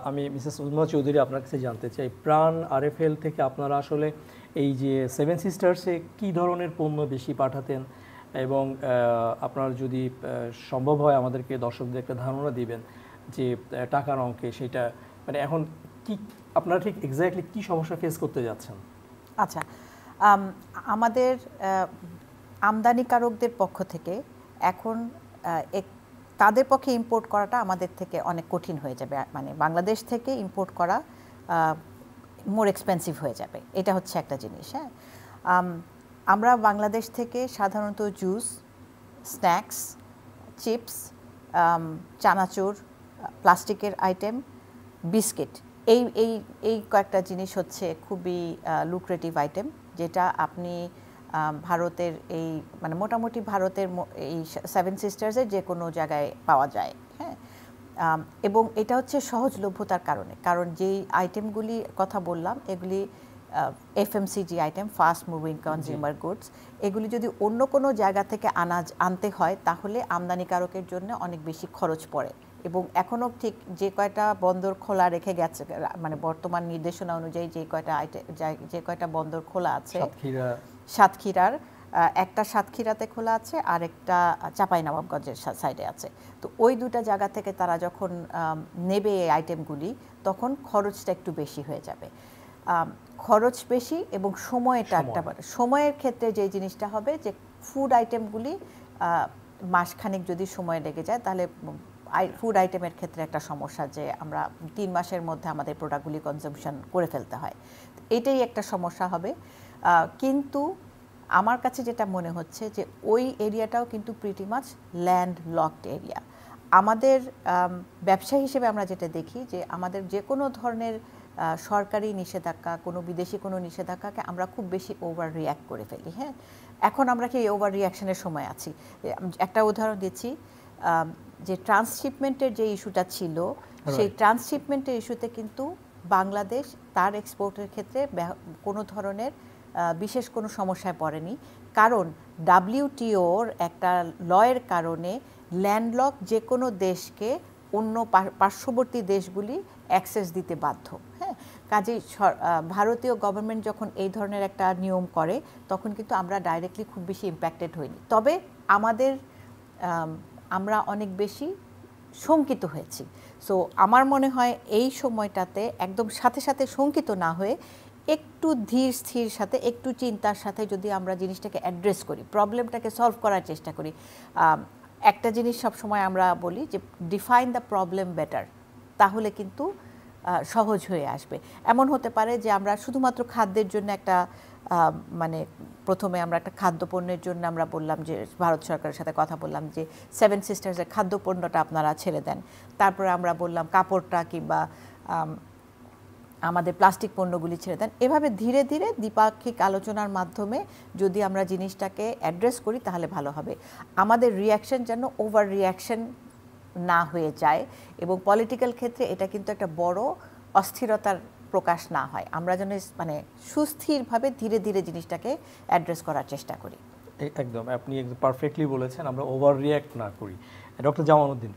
আমি মিসেস উজমা চৌধুরী আপনার কাছে জানতে চাই, প্রাণ আরএফএল থেকে আপনারা আসলে এই যে সেভেন সিস্টার্সে কী ধরনের পণ্য বেশি পাঠাতেন, এবং আপনার যদি সম্ভব হয় আমাদেরকে দর্শকদের একটা ধারণা দিবেন যে টাকার অঙ্কে সেটা মানে এখন কি আপনারা ঠিক এক্স্যাক্টলি কী সমস্যা ফেস করতে যাচ্ছেন? আচ্ছা, আমাদের আমদানিকারকদের পক্ষ থেকে এখন তাদের পক্ষে ইম্পোর্ট করাটা আমাদের থেকে অনেক কঠিন হয়ে যাবে, মানে বাংলাদেশ থেকে ইম্পোর্ট করা মোর এক্সপেন্সিভ হয়ে যাবে, এটা হচ্ছে একটা জিনিস। হ্যাঁ, আমরা বাংলাদেশ থেকে সাধারণত জুস, স্ন্যাক্স, চিপস, চানাচুর, প্লাস্টিকের আইটেম, বিস্কিট, এই এই এই কয়েকটা জিনিস হচ্ছে খুবই লুক্রেটিভ আইটেম, যেটা আপনি ভারতের এই মানে মোটামুটি ভারতের এই সেভেন সিস্টার্সের যে কোনো জায়গায় পাওয়া যায়। হ্যাঁ, এবং এটা হচ্ছে সহজলভ্যতার কারণে, কারণ যেই আইটেমগুলি কথা বললাম এগুলি FMCG item, fast moving consumer goods, এগুলি যদি অন্য কোনো জায়গা থেকে আনতে হয় তাহলে আমদানিকারকের জন্য অনেক বেশি খরচ পড়ে। এবং এখনও ঠিক যে কয়টা বন্দর খোলা রেখে গেছে, মানে বর্তমান নির্দেশনা অনুযায়ী যে কয়টা বন্দর খোলা আছে, সাতক্ষীরার একটা সাতক্ষীরাতে খোলা আছে আর একটা চাঁপাইনবাবগঞ্জের সাইডে আছে, তো ওই দুটা জায়গা থেকে তারা যখন নেবে এই আইটেমগুলি তখন খরচটা একটু বেশি হয়ে যাবে। খরচ বেশি এবং সময়টা একটা, সময়ের ক্ষেত্রে যে জিনিসটা হবে যে ফুড আইটেমগুলি মাসখানেক যদি সময় লেগে যায় তাহলে ফুড আইটেমের ক্ষেত্রে একটা সমস্যা যে আমরা 3 মাসের মধ্যে আমাদের প্রোডাক্টগুলি কনজাম্পশন করে ফেলতে হয়, এটাই একটা সমস্যা হবে। কিন্তু আমার কাছে যেটা মনে হচ্ছে যে ওই এরিয়াটাও কিন্তু pretty much land locked area. আমাদের ব্যবসা হিসেবে আমরা যেটা দেখি যে আমাদের যে কোনো ধরনের সরকারি নিষেধাজ্ঞা, কোনো বিদেশি কোনো নিষেধাজ্ঞাকে আমরা খুব বেশি ওভার রিঅ্যাক্ট করে ফেলি। হ্যাঁ, এখন আমরা কি ওভার রিঅ্যাকশনের সময় আছি? একটা উদাহরণ দিচ্ছি, যে ট্রান্সশিপমেন্টের যে ইস্যুটা ছিল, সেই ট্রান্সশিপমেন্টের ইস্যুতে কিন্তু বাংলাদেশ তার এক্সপোর্টের ক্ষেত্রে কোনো ধরনের বিশেষ কোনো সমস্যায় পড়েনি, কারণ ডাব্লিউটিওর একটা লয়ের কারণে ল্যান্ডলক যে কোনো দেশকে অন্য পার্শ্ববর্তী দেশগুলি অ্যাক্সেস দিতে বাধ্য। হ্যাঁ, কাজেই ভারতীয় গভর্নমেন্ট যখন এই ধরনের একটা নিয়ম করে তখন কিন্তু আমরা ডাইরেক্টলি খুব বেশি ইম্প্যাক্টেড হইনি, তবে আমরা অনেক বেশি শঙ্কিত হয়েছি। সো আমার মনে হয় এই সময়টাতে একদম সাথে সাথে শঙ্কিত না হয়ে একটু ধীর স্থির সাথে, একটু চিন্তার সাথে যদি আমরা জিনিসটাকে অ্যাড্রেস করি, প্রবলেমটাকে সলভ করার চেষ্টা করি। একটা জিনিস সবসময় আমরা বলি যে ডিফাইন দ্য প্রবলেম বেটার, তাহলে কিন্তু সহজ হয়ে আসবে। এমন হতে পারে যে আমরা শুধুমাত্র খাদ্যের জন্য একটা মানে প্রথমে আমরা একটা খাদ্যপণ্যের জন্য আমরা বললাম যে ভারত সরকারের সাথে কথা বললাম যে সেভেন সিস্টার্সের খাদ্যপণ্যটা আপনারা ছেড়ে দেন, তারপরে আমরা বললাম কাপড়টা কিংবা আমাদের প্লাস্টিক পণ্যগুলি ছেড়ে দেন। এভাবে ধীরে ধীরে দ্বিপাক্ষিক আলোচনার মাধ্যমে যদি আমরা জিনিসটাকে অ্যাড্রেস করি তাহলে ভালো হবে। আমাদের রিয়াকশন যেন ওভার রিয়াকশন না হয়ে যায়, এবং পলিটিক্যাল ক্ষেত্রে এটা কিন্তু একটা বড় অস্থিরতার প্রকাশ না হয়, আমরা যেন মানে সুস্থিরভাবে ধীরে ধীরে জিনিসটাকে অ্যাড্রেস করার চেষ্টা করি। একদম, আপনি একদম পারফেক্টলি বলেছেন, আমরা ওভার রিয়াক্ট না করি। ডক্টর জামাল উদ্দিন,